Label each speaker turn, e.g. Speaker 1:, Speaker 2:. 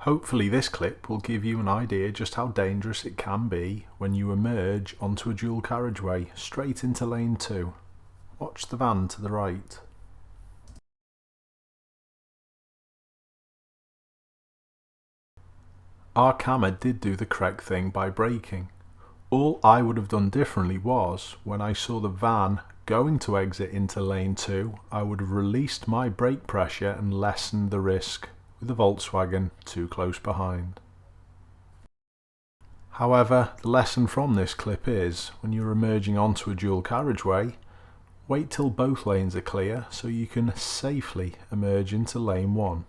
Speaker 1: Hopefully this clip will give you an idea just how dangerous it can be when you emerge onto a dual carriageway straight into lane 2. Watch the van to the right. Our camera did do the correct thing by braking. All I would have done differently was, when I saw the van going to exit into lane 2, I would have released my brake pressure and lessened the risk with the Volkswagen too close behind. However, the lesson from this clip is, when you're emerging onto a dual carriageway, wait till both lanes are clear so you can safely emerge into lane 1.